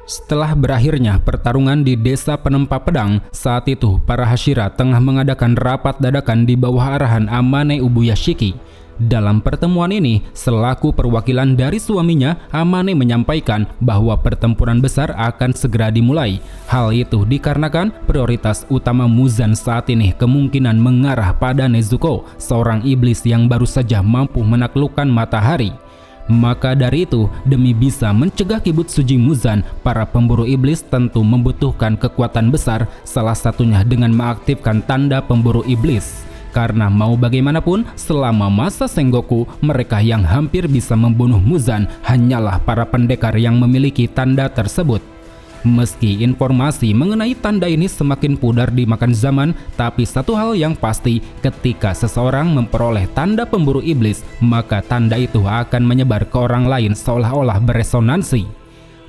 Setelah berakhirnya pertarungan di desa Penempa Pedang, saat itu para Hashira tengah mengadakan rapat dadakan di bawah arahan Amane Ubuyashiki. Dalam pertemuan ini, selaku perwakilan dari suaminya, Amane menyampaikan bahwa pertempuran besar akan segera dimulai. Hal itu dikarenakan prioritas utama Muzan saat ini kemungkinan mengarah pada Nezuko, seorang iblis yang baru saja mampu menaklukkan matahari. Maka dari itu, demi bisa mencegah Kibutsuji Muzan, para pemburu iblis tentu membutuhkan kekuatan besar, salah satunya dengan mengaktifkan tanda pemburu iblis. Karena mau bagaimanapun, selama masa Sengoku, mereka yang hampir bisa membunuh Muzan hanyalah para pendekar yang memiliki tanda tersebut. Meski informasi mengenai tanda ini semakin pudar dimakan zaman, tapi satu hal yang pasti, ketika seseorang memperoleh tanda pemburu iblis, maka tanda itu akan menyebar ke orang lain seolah-olah beresonansi.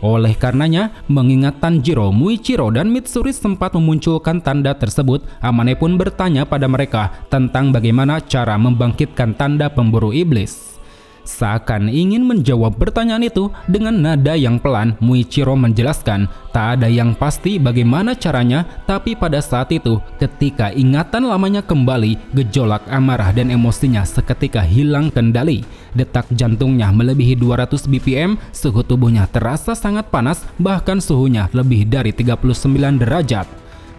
Oleh karenanya, mengingat Tanjiro, Muichiro, dan Mitsuri sempat memunculkan tanda tersebut, Amane pun bertanya pada mereka tentang bagaimana cara membangkitkan tanda pemburu iblis. Seakan ingin menjawab pertanyaan itu, dengan nada yang pelan, Muichiro menjelaskan, tak ada yang pasti bagaimana caranya, tapi pada saat itu, ketika ingatan lamanya kembali, gejolak amarah dan emosinya seketika hilang kendali. Detak jantungnya melebihi 200 bpm, suhu tubuhnya terasa sangat panas, bahkan suhunya lebih dari 39 derajat.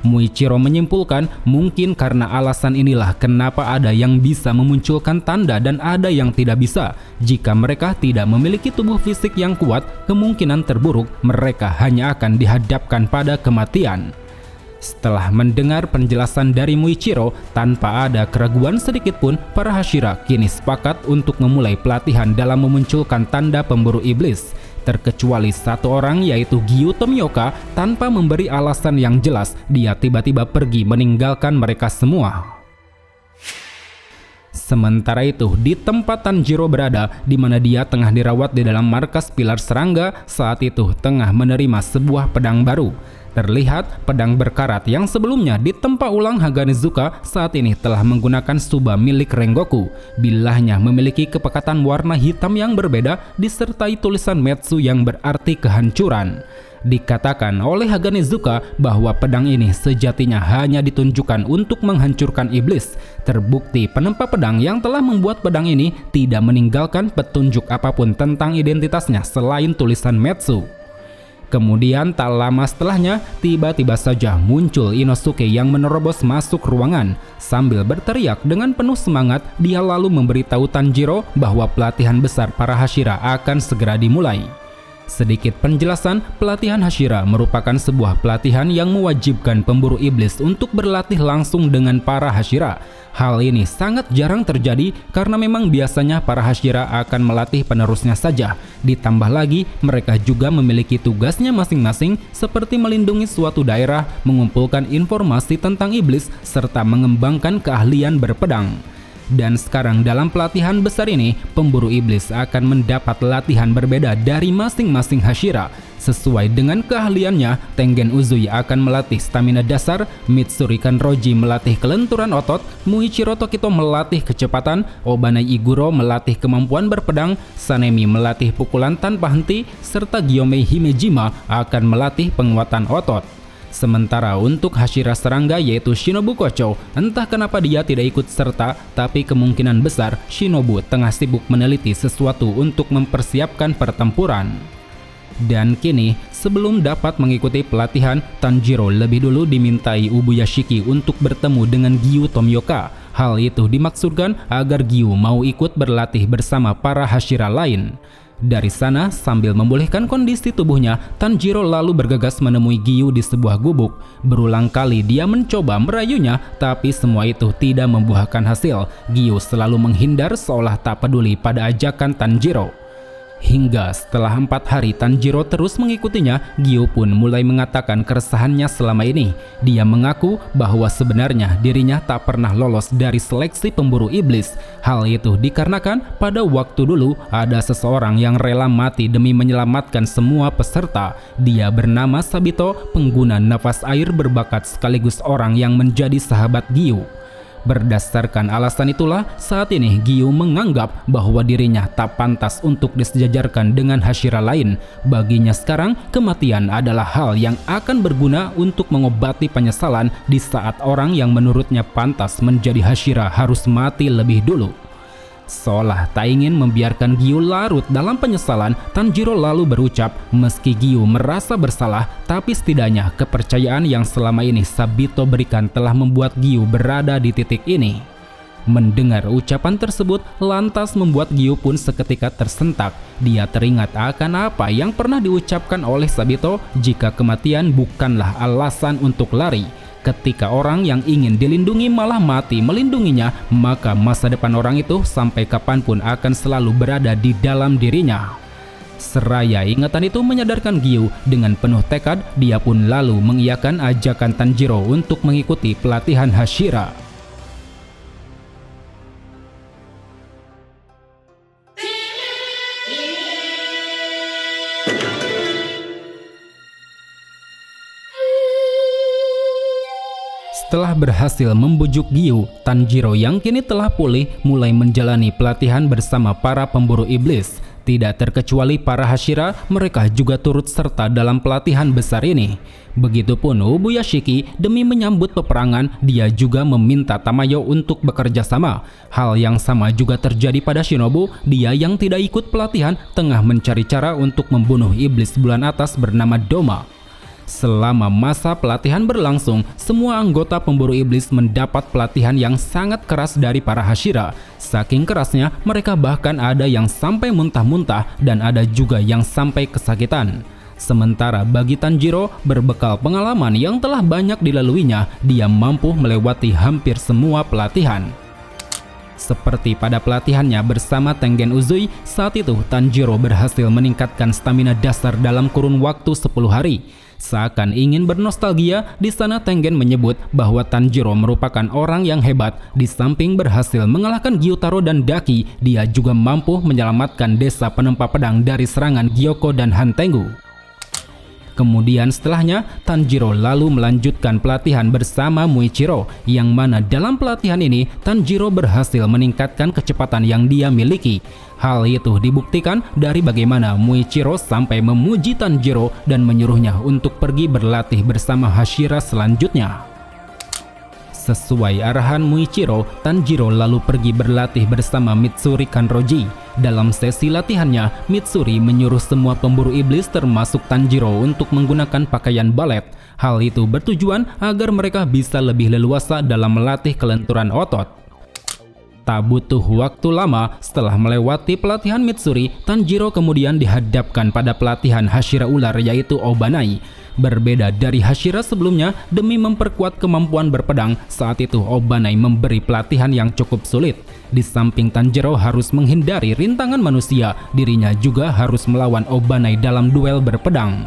Muichiro menyimpulkan mungkin karena alasan inilah kenapa ada yang bisa memunculkan tanda dan ada yang tidak bisa. Jika mereka tidak memiliki tubuh fisik yang kuat, kemungkinan terburuk mereka hanya akan dihadapkan pada kematian. Setelah mendengar penjelasan dari Muichiro, tanpa ada keraguan sedikit pun, para Hashira kini sepakat untuk memulai pelatihan dalam memunculkan tanda pemburu iblis. Terkecuali satu orang, yaitu Giyu Tomioka. Tanpa memberi alasan yang jelas, dia tiba-tiba pergi meninggalkan mereka semua. Sementara itu, di tempat Tanjiro berada, di mana dia tengah dirawat di dalam markas pilar serangga, saat itu tengah menerima sebuah pedang baru. Terlihat pedang berkarat yang sebelumnya ditempa ulang Haganezuka saat ini telah menggunakan Tsuba milik Rengoku. Bilahnya memiliki kepekatan warna hitam yang berbeda disertai tulisan Metsu yang berarti kehancuran. Dikatakan oleh Haganezuka bahwa pedang ini sejatinya hanya ditunjukkan untuk menghancurkan iblis. Terbukti penempa pedang yang telah membuat pedang ini tidak meninggalkan petunjuk apapun tentang identitasnya selain tulisan Metsu. Kemudian tak lama setelahnya, tiba-tiba saja muncul Inosuke yang menerobos masuk ruangan. Sambil berteriak dengan penuh semangat, dia lalu memberitahu Tanjiro bahwa pelatihan besar para Hashira akan segera dimulai. Sedikit penjelasan, pelatihan Hashira merupakan sebuah pelatihan yang mewajibkan pemburu iblis untuk berlatih langsung dengan para Hashira. Hal ini sangat jarang terjadi karena memang biasanya para Hashira akan melatih penerusnya saja. Ditambah lagi, mereka juga memiliki tugasnya masing-masing seperti melindungi suatu daerah, mengumpulkan informasi tentang iblis, serta mengembangkan keahlian berpedang. Dan sekarang dalam pelatihan besar ini, pemburu iblis akan mendapat latihan berbeda dari masing-masing Hashira. Sesuai dengan keahliannya, Tengen Uzui akan melatih stamina dasar, Mitsuri Kanroji melatih kelenturan otot, Muichiro Tokito melatih kecepatan, Obanai Iguro melatih kemampuan berpedang, Sanemi melatih pukulan tanpa henti, serta Gyomei Himejima akan melatih penguatan otot. Sementara untuk Hashira serangga yaitu Shinobu Kocho, entah kenapa dia tidak ikut serta, tapi kemungkinan besar Shinobu tengah sibuk meneliti sesuatu untuk mempersiapkan pertempuran. Dan kini, sebelum dapat mengikuti pelatihan, Tanjiro lebih dulu dimintai Ubuyashiki untuk bertemu dengan Giyu Tomioka. Hal itu dimaksudkan agar Giyu mau ikut berlatih bersama para Hashira lain. Dari sana, sambil memulihkan kondisi tubuhnya, Tanjiro lalu bergegas menemui Giyu di sebuah gubuk. Berulang kali dia mencoba merayunya, tapi semua itu tidak membuahkan hasil. Giyu selalu menghindar seolah tak peduli pada ajakan Tanjiro. Hingga setelah 4 hari Tanjiro terus mengikutinya, Giyu pun mulai mengatakan keresahannya selama ini. Dia mengaku bahwa sebenarnya dirinya tak pernah lolos dari seleksi pemburu iblis. Hal itu dikarenakan pada waktu dulu ada seseorang yang rela mati demi menyelamatkan semua peserta. Dia bernama Sabito, pengguna nafas air berbakat sekaligus orang yang menjadi sahabat Giyu. Berdasarkan alasan itulah saat ini Giyu menganggap bahwa dirinya tak pantas untuk disejajarkan dengan Hashira lain. Baginya sekarang kematian adalah hal yang akan berguna untuk mengobati penyesalan di saat orang yang menurutnya pantas menjadi Hashira harus mati lebih dulu. Seolah tak ingin membiarkan Giyu larut dalam penyesalan, Tanjiro lalu berucap, meski Giyu merasa bersalah, tapi setidaknya kepercayaan yang selama ini Sabito berikan telah membuat Giyu berada di titik ini. Mendengar ucapan tersebut lantas membuat Giyu pun seketika tersentak. Dia teringat akan apa yang pernah diucapkan oleh Sabito jika kematian bukanlah alasan untuk lari. Ketika orang yang ingin dilindungi malah mati melindunginya, maka masa depan orang itu sampai kapanpun akan selalu berada di dalam dirinya. Seraya ingatan itu menyadarkan Giyu, dengan penuh tekad dia pun lalu mengiyakan ajakan Tanjiro untuk mengikuti pelatihan Hashira. Setelah berhasil membujuk Giyu, Tanjiro yang kini telah pulih mulai menjalani pelatihan bersama para pemburu iblis. Tidak terkecuali para Hashira, mereka juga turut serta dalam pelatihan besar ini. Begitupun Ubuyashiki, demi menyambut peperangan, dia juga meminta Tamayo untuk bekerja sama. Hal yang sama juga terjadi pada Shinobu, dia yang tidak ikut pelatihan tengah mencari cara untuk membunuh iblis bulan atas bernama Doma. Selama masa pelatihan berlangsung, semua anggota pemburu iblis mendapat pelatihan yang sangat keras dari para Hashira. Saking kerasnya, mereka bahkan ada yang sampai muntah-muntah dan ada juga yang sampai kesakitan. Sementara bagi Tanjiro, berbekal pengalaman yang telah banyak dilaluinya, dia mampu melewati hampir semua pelatihan. Seperti pada pelatihannya bersama Tengen Uzui, saat itu Tanjiro berhasil meningkatkan stamina dasar dalam kurun waktu 10 hari. Seakan ingin bernostalgia, di sana Tengen menyebut bahwa Tanjiro merupakan orang yang hebat. Di samping berhasil mengalahkan Gyutaro dan Daki, dia juga mampu menyelamatkan desa penempa pedang dari serangan Gyoko dan Hantengu. Kemudian setelahnya, Tanjiro lalu melanjutkan pelatihan bersama Muichiro, yang mana dalam pelatihan ini Tanjiro berhasil meningkatkan kecepatan yang dia miliki. Hal itu dibuktikan dari bagaimana Muichiro sampai memuji Tanjiro dan menyuruhnya untuk pergi berlatih bersama Hashira selanjutnya. Sesuai arahan Muichiro, Tanjiro lalu pergi berlatih bersama Mitsuri Kanroji. Dalam sesi latihannya, Mitsuri menyuruh semua pemburu iblis termasuk Tanjiro untuk menggunakan pakaian balet. Hal itu bertujuan agar mereka bisa lebih leluasa dalam melatih kelenturan otot. Tak butuh waktu lama, setelah melewati pelatihan Mitsuri, Tanjiro kemudian dihadapkan pada pelatihan Hashira ular yaitu Obanai. Berbeda dari Hashira sebelumnya, demi memperkuat kemampuan berpedang, saat itu Obanai memberi pelatihan yang cukup sulit. Di samping Tanjiro harus menghindari rintangan manusia, dirinya juga harus melawan Obanai dalam duel berpedang.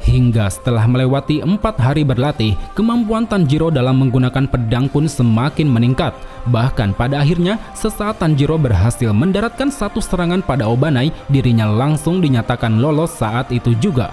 Hingga setelah melewati 4 hari berlatih, kemampuan Tanjiro dalam menggunakan pedang pun semakin meningkat. Bahkan pada akhirnya, sesaat Tanjiro berhasil mendaratkan satu serangan pada Obanai, dirinya langsung dinyatakan lolos saat itu juga.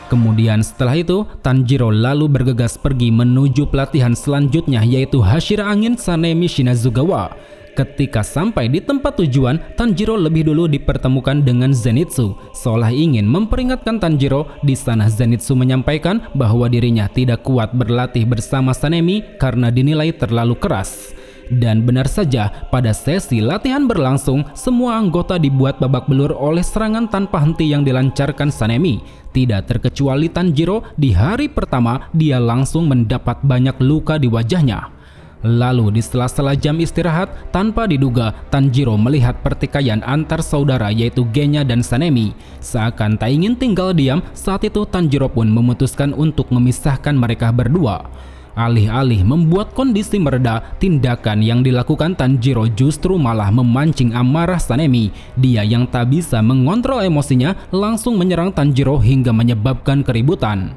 Kemudian setelah itu, Tanjiro lalu bergegas pergi menuju pelatihan selanjutnya yaitu Hashira Angin Sanemi Shinazugawa. Ketika sampai di tempat tujuan, Tanjiro lebih dulu dipertemukan dengan Zenitsu. Seolah ingin memperingatkan Tanjiro, di sana Zenitsu menyampaikan bahwa dirinya tidak kuat berlatih bersama Sanemi karena dinilai terlalu keras. Dan benar saja, pada sesi latihan berlangsung, semua anggota dibuat babak belur oleh serangan tanpa henti yang dilancarkan Sanemi. Tidak terkecuali Tanjiro, di hari pertama dia langsung mendapat banyak luka di wajahnya. Lalu di sela-sela jam istirahat, tanpa diduga Tanjiro melihat pertikaian antar saudara yaitu Genya dan Sanemi. Seakan tak ingin tinggal diam, saat itu Tanjiro pun memutuskan untuk memisahkan mereka berdua. Alih-alih membuat kondisi mereda, tindakan yang dilakukan Tanjiro justru malah memancing amarah Sanemi. Dia yang tak bisa mengontrol emosinya langsung menyerang Tanjiro hingga menyebabkan keributan.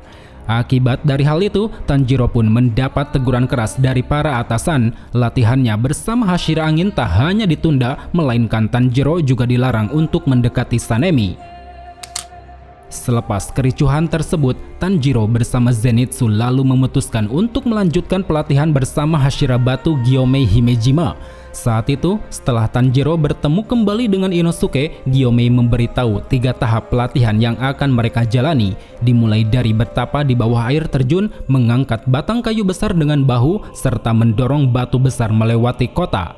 Akibat dari hal itu, Tanjiro pun mendapat teguran keras dari para atasan. Latihannya bersama Hashira Angin tak hanya ditunda, melainkan Tanjiro juga dilarang untuk mendekati Sanemi. Selepas kericuhan tersebut, Tanjiro bersama Zenitsu lalu memutuskan untuk melanjutkan pelatihan bersama Hashira Batu Gyomei Himejima. Saat itu, setelah Tanjiro bertemu kembali dengan Inosuke, Gyomei memberitahu 3 tahap pelatihan yang akan mereka jalani, dimulai dari bertapa di bawah air terjun, mengangkat batang kayu besar dengan bahu, serta mendorong batu besar melewati kota.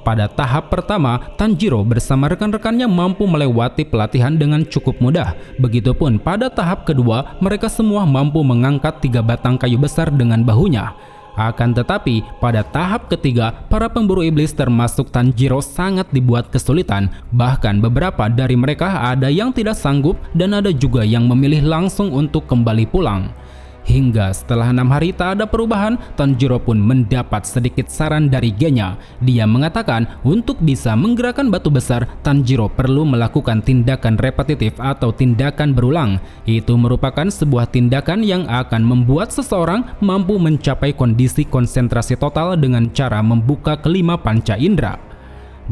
Pada tahap pertama, Tanjiro bersama rekan-rekannya mampu melewati pelatihan dengan cukup mudah. Begitupun pada tahap kedua, mereka semua mampu mengangkat 3 batang kayu besar dengan bahunya. Akan tetapi, pada tahap ketiga, para pemburu iblis termasuk Tanjiro sangat dibuat kesulitan. Bahkan beberapa dari mereka ada yang tidak sanggup dan ada juga yang memilih langsung untuk kembali pulang. Hingga setelah 6 hari tak ada perubahan, Tanjiro pun mendapat sedikit saran dari Genya. Dia mengatakan untuk bisa menggerakkan batu besar, Tanjiro perlu melakukan tindakan repetitif atau tindakan berulang. Itu merupakan sebuah tindakan yang akan membuat seseorang mampu mencapai kondisi konsentrasi total dengan cara membuka kelima panca indera.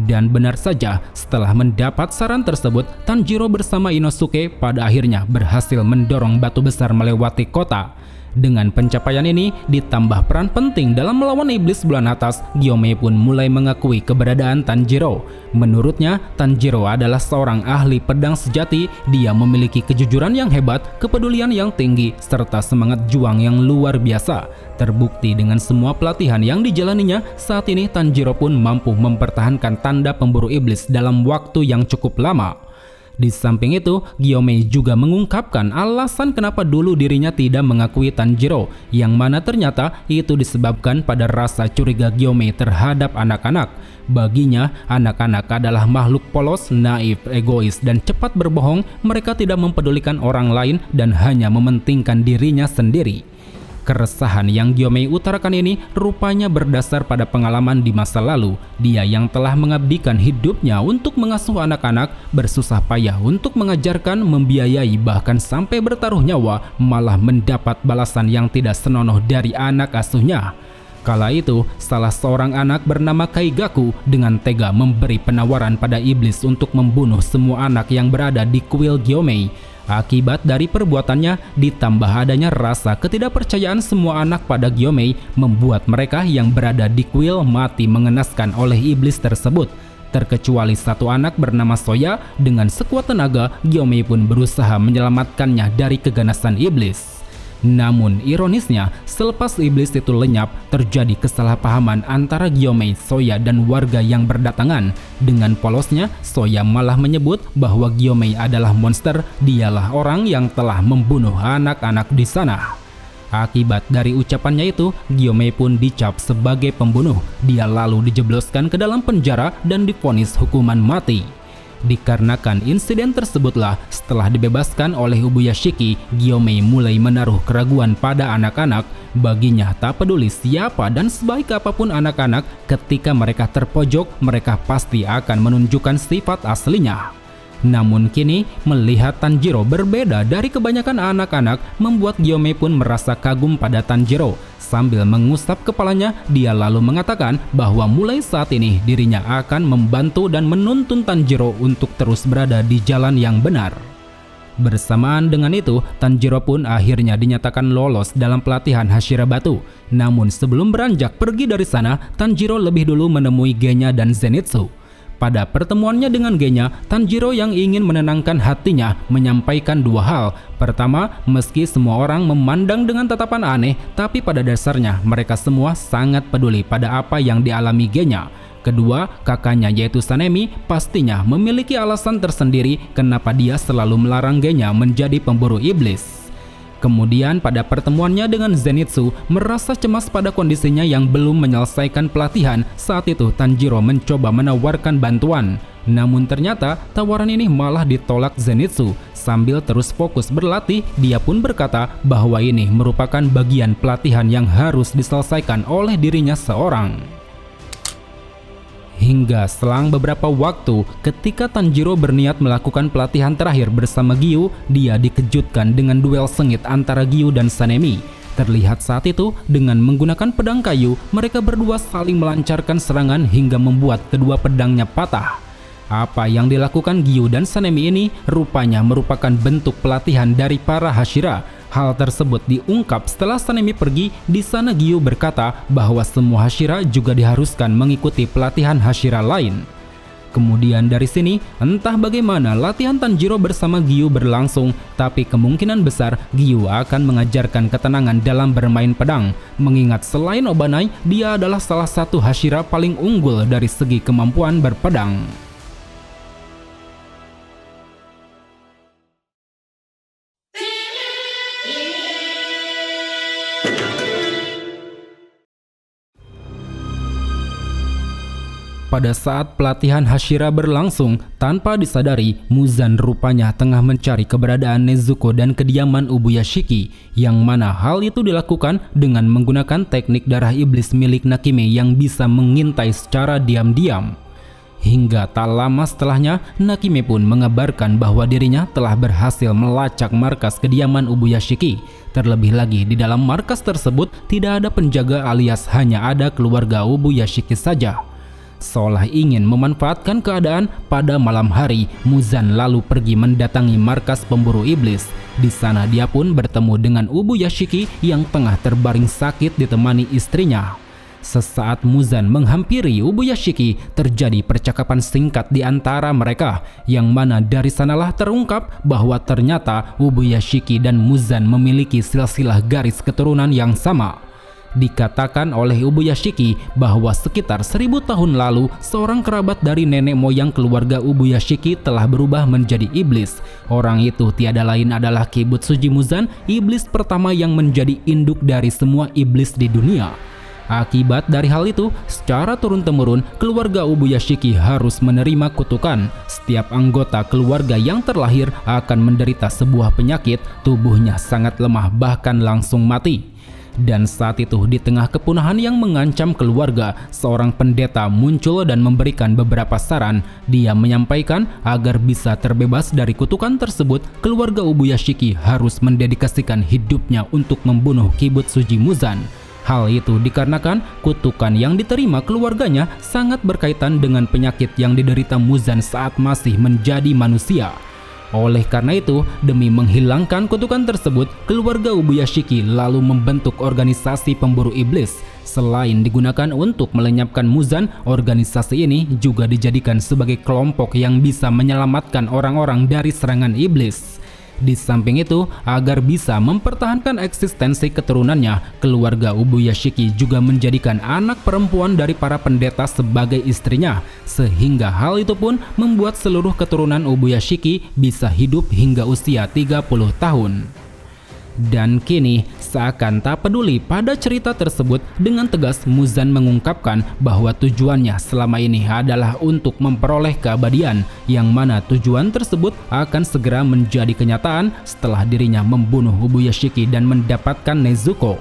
Dan benar saja, setelah mendapat saran tersebut, Tanjiro bersama Inosuke pada akhirnya berhasil mendorong batu besar melewati kota. Dengan pencapaian ini, ditambah peran penting dalam melawan iblis bulan atas, Gyomei pun mulai mengakui keberadaan Tanjiro. Menurutnya, Tanjiro adalah seorang ahli pedang sejati. Dia memiliki kejujuran yang hebat, kepedulian yang tinggi, serta semangat juang yang luar biasa. Terbukti dengan semua pelatihan yang dijalaninya, saat ini Tanjiro pun mampu mempertahankan tanda pemburu iblis dalam waktu yang cukup lama. Di samping itu, Gyomei juga mengungkapkan alasan kenapa dulu dirinya tidak mengakui Tanjiro, yang mana ternyata itu disebabkan pada rasa curiga Gyomei terhadap anak-anak. Baginya, anak-anak adalah makhluk polos, naif, egois, dan cepat berbohong. Mereka tidak mempedulikan orang lain dan hanya mementingkan dirinya sendiri. Keresahan yang Gyomei utarakan ini rupanya berdasar pada pengalaman di masa lalu. Dia yang telah mengabdikan hidupnya untuk mengasuh anak-anak, bersusah payah untuk mengajarkan, membiayai, bahkan sampai bertaruh nyawa, malah mendapat balasan yang tidak senonoh dari anak asuhnya. Kala itu, salah seorang anak bernama Kaigaku dengan tega memberi penawaran pada iblis untuk membunuh semua anak yang berada di kuil Gyomei. Akibat dari perbuatannya, ditambah adanya rasa ketidakpercayaan semua anak pada Gyomei, membuat mereka yang berada di kuil mati mengenaskan oleh iblis tersebut. Terkecuali satu anak bernama Soya, dengan sekuat tenaga, Gyomei pun berusaha menyelamatkannya dari keganasan iblis. Namun ironisnya, selepas iblis itu lenyap, terjadi kesalahpahaman antara Gyomei, Soya, dan warga yang berdatangan. Dengan polosnya, Soya malah menyebut bahwa Gyomei adalah monster, dialah orang yang telah membunuh anak-anak di sana. Akibat dari ucapannya itu, Gyomei pun dicap sebagai pembunuh. Dia lalu dijebloskan ke dalam penjara dan divonis hukuman mati. Dikarenakan insiden tersebutlah, setelah dibebaskan oleh Ubuyashiki, Gyomei mulai menaruh keraguan pada anak-anak. Baginya tak peduli siapa dan sebaik apapun anak-anak, ketika mereka terpojok, mereka pasti akan menunjukkan sifat aslinya. Namun kini, melihat Tanjiro berbeda dari kebanyakan anak-anak, membuat Gyomei pun merasa kagum pada Tanjiro. Sambil mengusap kepalanya, dia lalu mengatakan bahwa mulai saat ini dirinya akan membantu dan menuntun Tanjiro untuk terus berada di jalan yang benar. Bersamaan dengan itu, Tanjiro pun akhirnya dinyatakan lolos dalam pelatihan Hashira Batu. Namun sebelum beranjak pergi dari sana, Tanjiro lebih dulu menemui Genya dan Zenitsu. Pada pertemuannya dengan Genya, Tanjiro yang ingin menenangkan hatinya menyampaikan dua hal. Pertama, meski semua orang memandang dengan tatapan aneh, tapi pada dasarnya mereka semua sangat peduli pada apa yang dialami Genya. Kedua, kakaknya yaitu Sanemi pastinya memiliki alasan tersendiri kenapa dia selalu melarang Genya menjadi pemburu iblis. Kemudian pada pertemuannya dengan Zenitsu, merasa cemas pada kondisinya yang belum menyelesaikan pelatihan. Saat itu Tanjiro mencoba menawarkan bantuan. Namun ternyata tawaran ini malah ditolak Zenitsu. Sambil terus fokus berlatih, dia pun berkata bahwa ini merupakan bagian pelatihan yang harus diselesaikan oleh dirinya seorang. Hingga selang beberapa waktu, ketika Tanjiro berniat melakukan pelatihan terakhir bersama Giyu, dia dikejutkan dengan duel sengit antara Giyu dan Sanemi. Terlihat saat itu, dengan menggunakan pedang kayu, mereka berdua saling melancarkan serangan hingga membuat kedua pedangnya patah. Apa yang dilakukan Giyu dan Sanemi ini rupanya merupakan bentuk pelatihan dari para Hashira. Hal tersebut diungkap setelah Sanemi pergi. Di sana Giyu berkata bahwa semua Hashira juga diharuskan mengikuti pelatihan Hashira lain. Kemudian dari sini, entah bagaimana latihan Tanjiro bersama Giyu berlangsung, tapi kemungkinan besar Giyu akan mengajarkan ketenangan dalam bermain pedang. Mengingat selain Obanai, dia adalah salah satu Hashira paling unggul dari segi kemampuan berpedang. Pada saat pelatihan Hashira berlangsung, tanpa disadari, Muzan rupanya tengah mencari keberadaan Nezuko dan kediaman Ubuyashiki, yang mana hal itu dilakukan dengan menggunakan teknik darah iblis milik Nakime yang bisa mengintai secara diam-diam. Hingga tak lama setelahnya, Nakime pun mengabarkan bahwa dirinya telah berhasil melacak markas kediaman Ubuyashiki. Terlebih lagi, di dalam markas tersebut tidak ada penjaga alias hanya ada keluarga Ubuyashiki saja. Seolah ingin memanfaatkan keadaan, pada malam hari Muzan lalu pergi mendatangi markas pemburu iblis. Di sana dia pun bertemu dengan Ubuyashiki yang tengah terbaring sakit ditemani istrinya. Sesaat Muzan menghampiri Ubuyashiki, terjadi percakapan singkat di antara mereka, yang mana dari sanalah terungkap bahwa ternyata Ubuyashiki dan Muzan memiliki silsilah garis keturunan yang sama. Dikatakan oleh Ubuyashiki bahwa sekitar 1000 tahun lalu seorang kerabat dari nenek moyang keluarga Ubuyashiki telah berubah menjadi iblis. Orang itu tiada lain adalah Kibutsuji Muzan, iblis pertama yang menjadi induk dari semua iblis di dunia. Akibat dari hal itu, secara turun-temurun keluarga Ubuyashiki harus menerima kutukan. Setiap anggota keluarga yang terlahir akan menderita sebuah penyakit, tubuhnya sangat lemah bahkan langsung mati. Dan saat itu, di tengah kepunahan yang mengancam keluarga, seorang pendeta muncul dan memberikan beberapa saran. Dia menyampaikan agar bisa terbebas dari kutukan tersebut, keluarga Ubuyashiki harus mendedikasikan hidupnya untuk membunuh Kibutsuji Muzan. Hal itu dikarenakan kutukan yang diterima keluarganya sangat berkaitan dengan penyakit yang diderita Muzan saat masih menjadi manusia. Oleh karena itu, demi menghilangkan kutukan tersebut, keluarga Ubuyashiki lalu membentuk organisasi pemburu iblis. Selain digunakan untuk melenyapkan Muzan, organisasi ini juga dijadikan sebagai kelompok yang bisa menyelamatkan orang-orang dari serangan iblis. Di samping itu, agar bisa mempertahankan eksistensi keturunannya, keluarga Ubuyashiki juga menjadikan anak perempuan dari para pendeta sebagai istrinya, sehingga hal itu pun membuat seluruh keturunan Ubuyashiki bisa hidup hingga usia 30 tahun. Dan kini, seakan tak peduli pada cerita tersebut, dengan tegas Muzan mengungkapkan bahwa tujuannya selama ini adalah untuk memperoleh keabadian, yang mana tujuan tersebut akan segera menjadi kenyataan setelah dirinya membunuh Ubuyashiki dan mendapatkan Nezuko.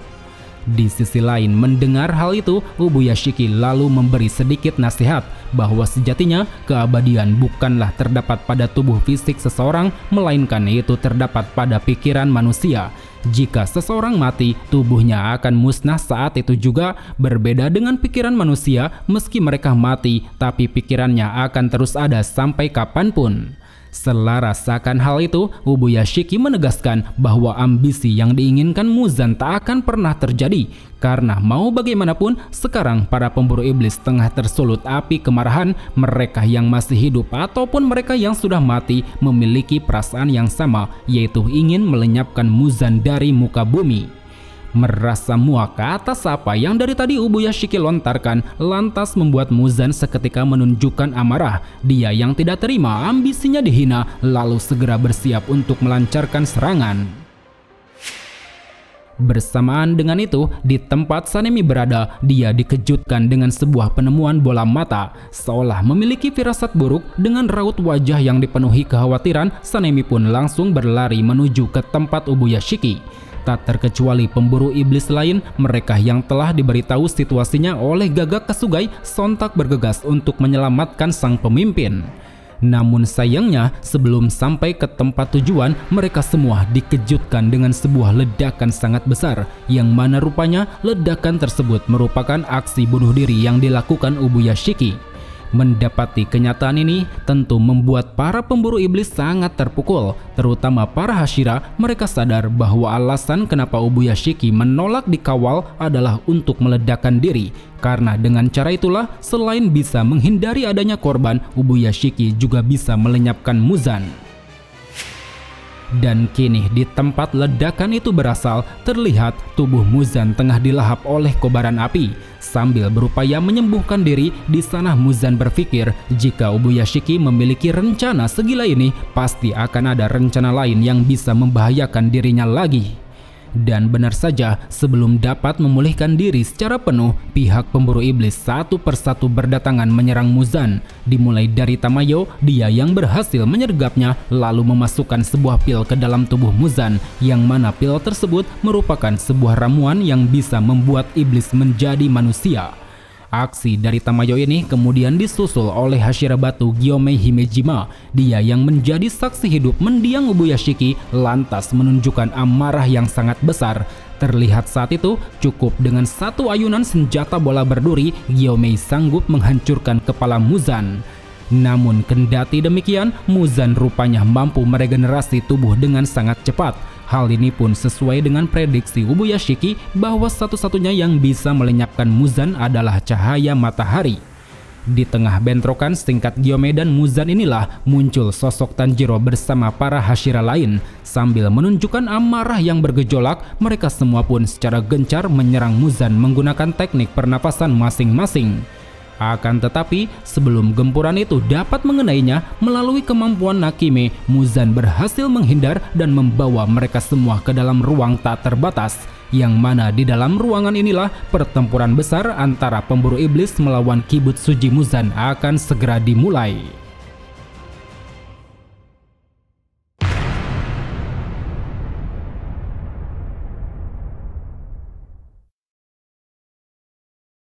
Di sisi lain, mendengar hal itu, Ubuyashiki lalu memberi sedikit nasihat bahwa sejatinya keabadian bukanlah terdapat pada tubuh fisik seseorang, melainkan itu terdapat pada pikiran manusia. Jika seseorang mati, tubuhnya akan musnah saat itu juga. Berbeda dengan pikiran manusia, meski mereka mati, tapi pikirannya akan terus ada sampai kapanpun. Selaras akan hal itu, Ubuyashiki menegaskan bahwa ambisi yang diinginkan Muzan tak akan pernah terjadi. Karena mau bagaimanapun, sekarang para pemburu iblis tengah tersulut api kemarahan. Mereka yang masih hidup ataupun mereka yang sudah mati memiliki perasaan yang sama, yaitu ingin melenyapkan Muzan dari muka bumi. Merasa muak atas apa yang dari tadi Ubuyashiki lontarkan, lantas membuat Muzan seketika menunjukkan amarah. Dia yang tidak terima ambisinya dihina, lalu segera bersiap untuk melancarkan serangan. Bersamaan dengan itu, di tempat Sanemi berada, dia dikejutkan dengan sebuah penemuan bola mata. Seolah memiliki firasat buruk, dengan raut wajah yang dipenuhi kekhawatiran, Sanemi pun langsung berlari menuju ke tempat Ubuyashiki. Tak terkecuali pemburu iblis lain, mereka yang telah diberitahu situasinya oleh Gagak Kasugai sontak bergegas untuk menyelamatkan sang pemimpin. Namun sayangnya, sebelum sampai ke tempat tujuan, mereka semua dikejutkan dengan sebuah ledakan sangat besar, yang mana rupanya ledakan tersebut merupakan aksi bunuh diri yang dilakukan Ubuyashiki. Mendapati kenyataan ini tentu membuat para pemburu iblis sangat terpukul, terutama para Hashira. Mereka sadar bahwa alasan kenapa Ubuyashiki menolak dikawal adalah untuk meledakkan diri. Karena dengan cara itulah, selain bisa menghindari adanya korban, Ubuyashiki juga bisa melenyapkan Muzan. Dan kini di tempat ledakan itu berasal, terlihat tubuh Muzan tengah dilahap oleh kobaran api. Sambil berupaya menyembuhkan diri, di sana Muzan berpikir jika Ubuyashiki memiliki rencana segila ini, pasti akan ada rencana lain yang bisa membahayakan dirinya lagi. Dan benar saja, sebelum dapat memulihkan diri secara penuh, pihak pemburu iblis satu persatu berdatangan menyerang Muzan. Dimulai dari Tamayo, dia yang berhasil menyergapnya lalu memasukkan sebuah pil ke dalam tubuh Muzan, yang mana pil tersebut merupakan sebuah ramuan yang bisa membuat iblis menjadi manusia. Aksi dari Tamayo ini kemudian disusul oleh Hashira Batu Gyomei Himejima. Dia yang menjadi saksi hidup mendiang Ubuyashiki lantas menunjukkan amarah yang sangat besar. Terlihat saat itu cukup dengan satu ayunan senjata bola berduri, Gyomei sanggup menghancurkan kepala Muzan. Namun kendati demikian, Muzan rupanya mampu meregenerasi tubuh dengan sangat cepat. Hal ini pun sesuai dengan prediksi Ubuyashiki bahwa satu-satunya yang bisa melenyapkan Muzan adalah cahaya matahari. Di tengah bentrokan singkat Gyomei dan Muzan inilah muncul sosok Tanjiro bersama para Hashira lain. Sambil menunjukkan amarah yang bergejolak, mereka semua pun secara gencar menyerang Muzan menggunakan teknik pernapasan masing-masing. Akan tetapi, sebelum gempuran itu dapat mengenainya, melalui kemampuan Nakime, Muzan berhasil menghindar dan membawa mereka semua ke dalam ruang tak terbatas. Yang mana di dalam ruangan inilah pertempuran besar antara pemburu iblis melawan Kibutsuji Muzan akan segera dimulai.